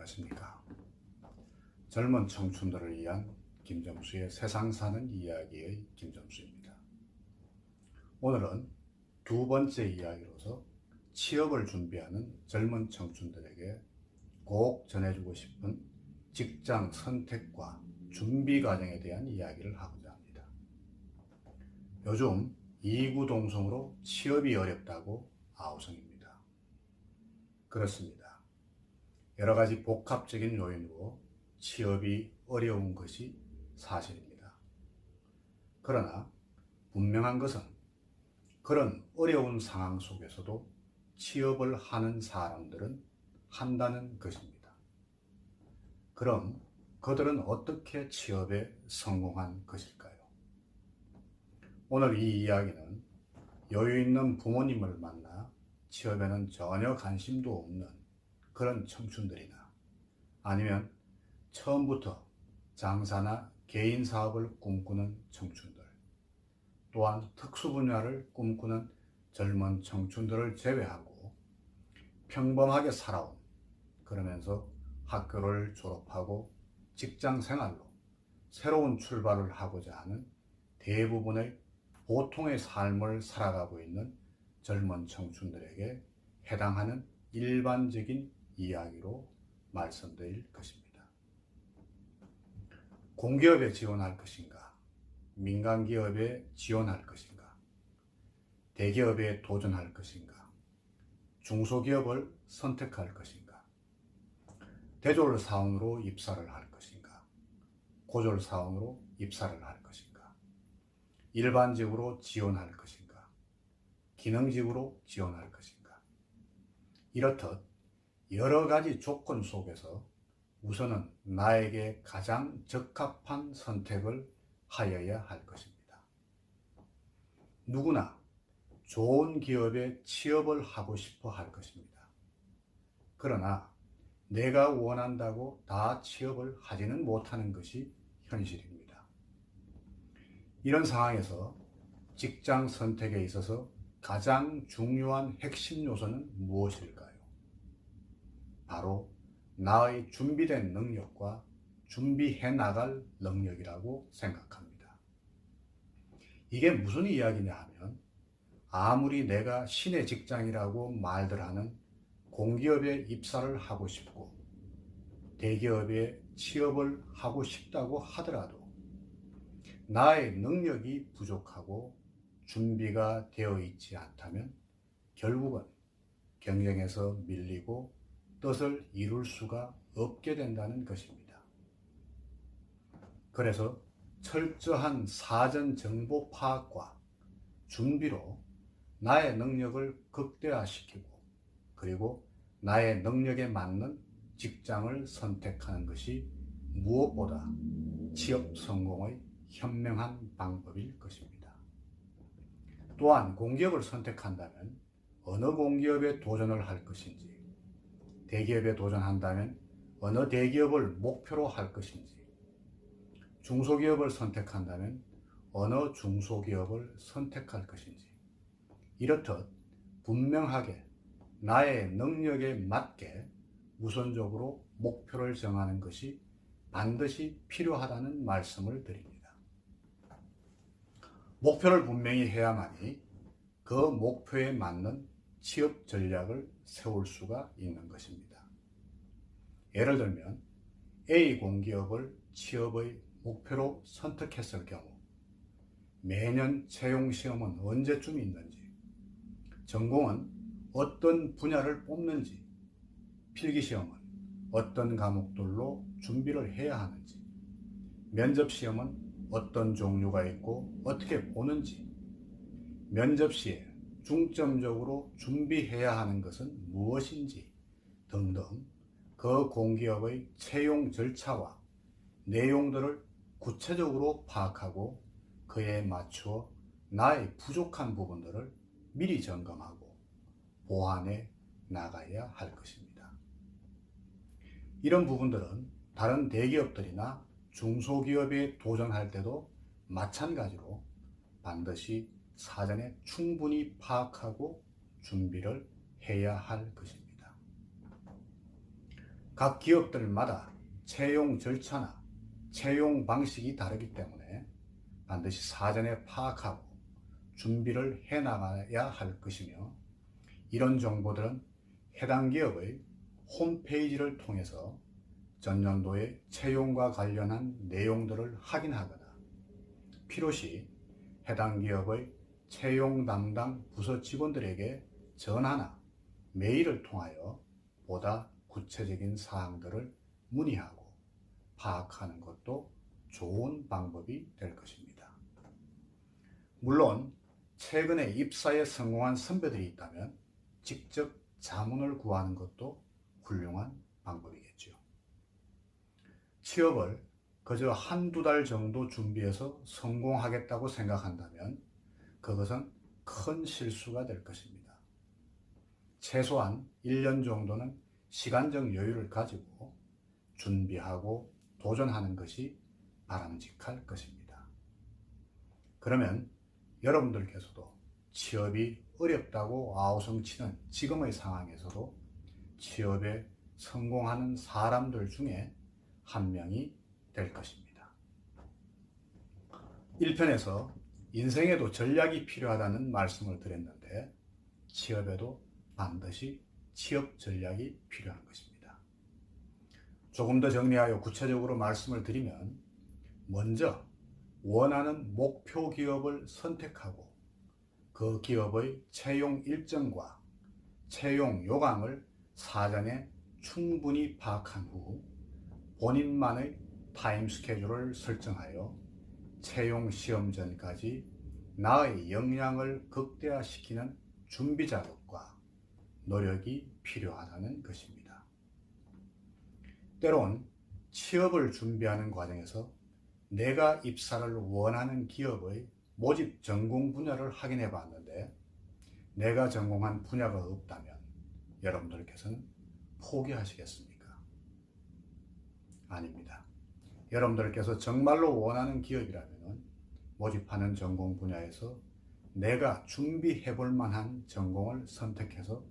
안녕하십니까. 젊은 청춘들을 위한 김정수의 세상 사는 이야기의 김정수입니다. 오늘은 두 번째 이야기로서 취업을 준비하는 젊은 청춘들에게 꼭 전해주고 싶은 직장 선택과 준비 과정에 대한 이야기를 하고자 합니다. 요즘 이구동성으로 취업이 어렵다고 아우성입니다. 그렇습니다. 여러 가지 복합적인 요인으로 취업이 어려운 것이 사실입니다. 그러나 분명한 것은 그런 어려운 상황 속에서도 취업을 하는 사람들은 한다는 것입니다. 그럼 그들은 어떻게 취업에 성공한 것일까요? 오늘 이 이야기는 여유 있는 부모님을 만나 취업에는 전혀 관심도 없는 그런 청춘들이나 아니면 처음부터 장사나 개인 사업을 꿈꾸는 청춘들, 또한 특수 분야를 꿈꾸는 젊은 청춘들을 제외하고 평범하게 살아온, 그러면서 학교를 졸업하고 직장 생활로 새로운 출발을 하고자 하는 대부분의 보통의 삶을 살아가고 있는 젊은 청춘들에게 해당하는 일반적인 이야기로 말씀드릴 것입니다. 공기업에 지원할 것인가, 민간기업에 지원할 것인가, 대기업에 도전할 것인가, 중소기업을 선택할 것인가, 대졸사원으로 입사를 할 것인가, 고졸사원으로 입사를 할 것인가, 일반직으로 지원할 것인가, 기능직으로 지원할 것인가, 이렇듯 여러 가지 조건 속에서 우선은 나에게 가장 적합한 선택을 하여야 할 것입니다. 누구나 좋은 기업에 취업을 하고 싶어 할 것입니다. 그러나 내가 원한다고 다 취업을 하지는 못하는 것이 현실입니다. 이런 상황에서 직장 선택에 있어서 가장 중요한 핵심 요소는 무엇일까요? 바로 나의 준비된 능력과 준비해 나갈 능력이라고 생각합니다. 이게 무슨 이야기냐 하면 아무리 내가 신의 직장이라고 말들 하는 공기업에 입사를 하고 싶고 대기업에 취업을 하고 싶다고 하더라도 나의 능력이 부족하고 준비가 되어 있지 않다면 결국은 경쟁에서 밀리고 뜻을 이룰 수가 없게 된다는 것입니다. 그래서 철저한 사전 정보 파악과 준비로 나의 능력을 극대화시키고 그리고 나의 능력에 맞는 직장을 선택하는 것이 무엇보다 취업 성공의 현명한 방법일 것입니다. 또한 공기업을 선택한다면 어느 공기업에 도전을 할 것인지, 대기업에 도전한다면 어느 대기업을 목표로 할 것인지, 중소기업을 선택한다면 어느 중소기업을 선택할 것인지, 이렇듯 분명하게 나의 능력에 맞게 우선적으로 목표를 정하는 것이 반드시 필요하다는 말씀을 드립니다. 목표를 분명히 해야만이 그 목표에 맞는 취업 전략을 세울 수가 있는 것입니다. 예를 들면 A 공기업을 취업의 목표로 선택했을 경우 매년 채용시험은 언제쯤 있는지, 전공은 어떤 분야를 뽑는지, 필기시험은 어떤 과목들로 준비를 해야 하는지, 면접시험은 어떤 종류가 있고 어떻게 보는지, 면접 시에 중점적으로 준비해야 하는 것은 무엇인지 등등 그 공기업의 채용 절차와 내용들을 구체적으로 파악하고 그에 맞추어 나의 부족한 부분들을 미리 점검하고 보완해 나가야 할 것입니다. 이런 부분들은 다른 대기업들이나 중소기업에 도전할 때도 마찬가지로 반드시 사전에 충분히 파악하고 준비를 해야 할 것입니다. 각 기업들마다 채용 절차나 채용 방식이 다르기 때문에 반드시 사전에 파악하고 준비를 해나가야 할 것이며, 이런 정보들은 해당 기업의 홈페이지를 통해서 전년도의 채용과 관련한 내용들을 확인하거나 필요시 해당 기업의 채용 담당 부서 직원들에게 전화나 메일을 통하여 보다 구체적인 사항들을 문의하고 파악하는 것도 좋은 방법이 될 것입니다. 물론 최근에 입사에 성공한 선배들이 있다면 직접 자문을 구하는 것도 훌륭한 방법이겠죠. 취업을 그저 한두 달 정도 준비해서 성공하겠다고 생각한다면 그것은 큰 실수가 될 것입니다. 최소한 1년 정도는 시간적 여유를 가지고 준비하고 도전하는 것이 바람직할 것입니다. 그러면 여러분들께서도 취업이 어렵다고 아우성치는 지금의 상황에서도 취업에 성공하는 사람들 중에 한 명이 될 것입니다. 1편에서 인생에도 전략이 필요하다는 말씀을 드렸는데, 취업에도 반드시 취업 전략이 필요한 것입니다. 조금 더 정리하여 구체적으로 말씀을 드리면, 먼저 원하는 목표 기업을 선택하고 그 기업의 채용 일정과 채용 요강을 사전에 충분히 파악한 후 본인만의 타임 스케줄을 설정하여 채용 시험 전까지 나의 역량을 극대화시키는 준비 작업과 노력이 필요하다는 것입니다. 때론 취업을 준비하는 과정에서 내가 입사를 원하는 기업의 모집 전공 분야를 확인해 봤는데 내가 전공한 분야가 없다면 여러분들께서는 포기하시겠습니까? 아닙니다. 여러분들께서 정말로 원하는 기업이라면 모집하는 전공 분야에서 내가 준비해 볼 만한 전공을 선택해서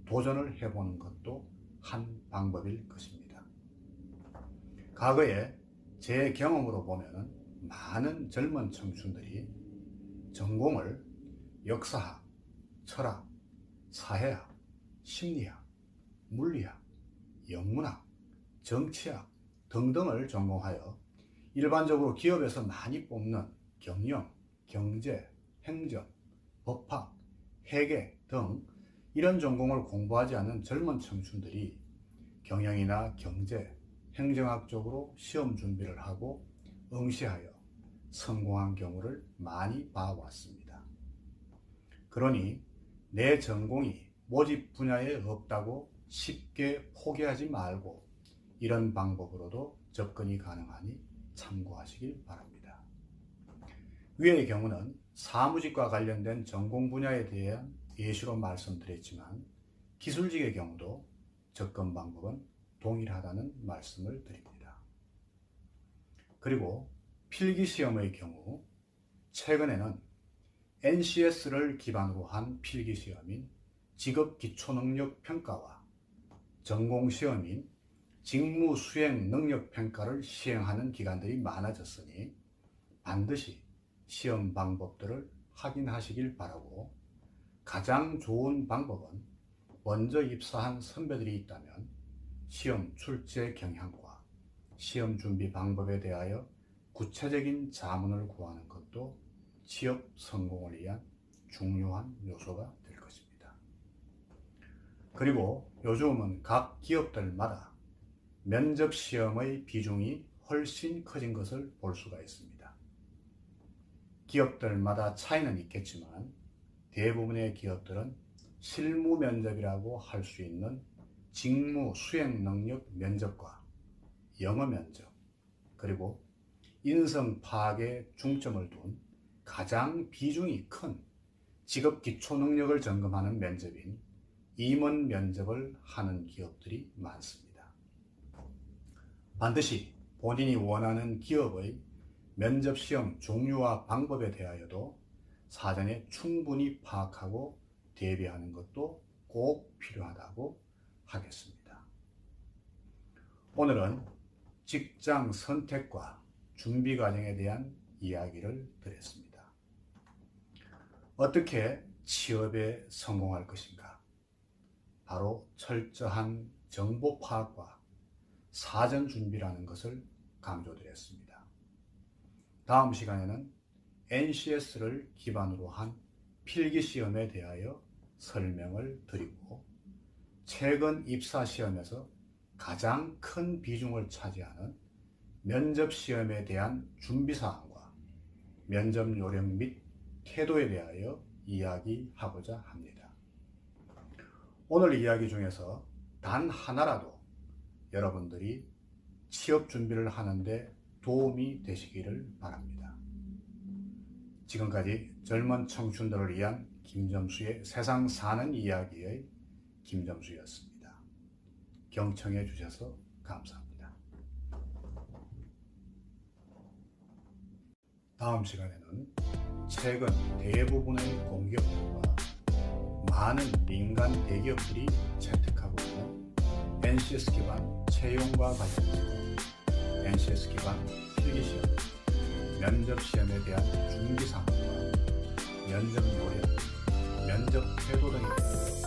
도전을 해보는 것도 한 방법일 것입니다. 과거에 제 경험으로 보면 많은 젊은 청춘들이 전공을 역사학, 철학, 사회학, 심리학, 물리학, 영문학, 정치학 등등을 전공하여 일반적으로 기업에서 많이 뽑는 경영, 경제, 행정, 법학, 회계 등 이런 전공을 공부하지 않은 젊은 청춘들이 경영이나 경제, 행정학 쪽으로 시험 준비를 하고 응시하여 성공한 경우를 많이 봐왔습니다. 그러니 내 전공이 모집 분야에 없다고 쉽게 포기하지 말고 이런 방법으로도 접근이 가능하니 참고하시길 바랍니다. 위의 경우는 사무직과 관련된 전공 분야에 대한 예시로 말씀드렸지만 기술직의 경우도 접근 방법은 동일하다는 말씀을 드립니다. 그리고 필기시험의 경우 최근에는 NCS를 기반으로 한 필기시험인 직업기초능력평가와 전공시험인 직무수행능력평가를 시행하는 기관들이 많아졌으니 반드시 시험 방법들을 확인하시길 바라고, 가장 좋은 방법은 먼저 입사한 선배들이 있다면 시험 출제 경향과 시험 준비 방법에 대하여 구체적인 자문을 구하는 것도 취업 성공을 위한 중요한 요소가 될 것입니다. 그리고 요즘은 각 기업들마다 면접 시험의 비중이 훨씬 커진 것을 볼 수가 있습니다. 기업들마다 차이는 있겠지만 대부분의 기업들은 실무 면접이라고 할 수 있는 직무 수행 능력 면접과 영어 면접, 그리고 인성 파악에 중점을 둔 가장 비중이 큰 직업 기초 능력을 점검하는 면접인 임원 면접을 하는 기업들이 많습니다. 반드시 본인이 원하는 기업의 면접 시험 종류와 방법에 대하여도 사전에 충분히 파악하고 대비하는 것도 꼭 필요하다고 하겠습니다. 오늘은 직장 선택과 준비 과정에 대한 이야기를 드렸습니다. 어떻게 취업에 성공할 것인가? 바로 철저한 정보 파악과 사전 준비라는 것을 강조드렸습니다. 다음 시간에는 NCS를 기반으로 한 필기 시험에 대하여 설명을 드리고, 최근 입사 시험에서 가장 큰 비중을 차지하는 면접 시험에 대한 준비 사항과 면접 요령 및 태도에 대하여 이야기하고자 합니다. 오늘 이야기 중에서 단 하나라도 여러분들이 취업 준비를 하는데 도움이 되시기를 바랍니다. 지금까지 젊은 청춘들을 위한 김점수의 세상 사는 이야기의 김점수였습니다. 경청해 주셔서 감사합니다. 다음 시간에는 최근 대부분의 공기업들과 많은 민간 대기업들이 채택하고 있는 NCS 기반 채용과 관련해서 NCS 기반 필기시험, 면접 시험에 대한 준비 사항과 면접 요령, 면접 태도 등에 대해서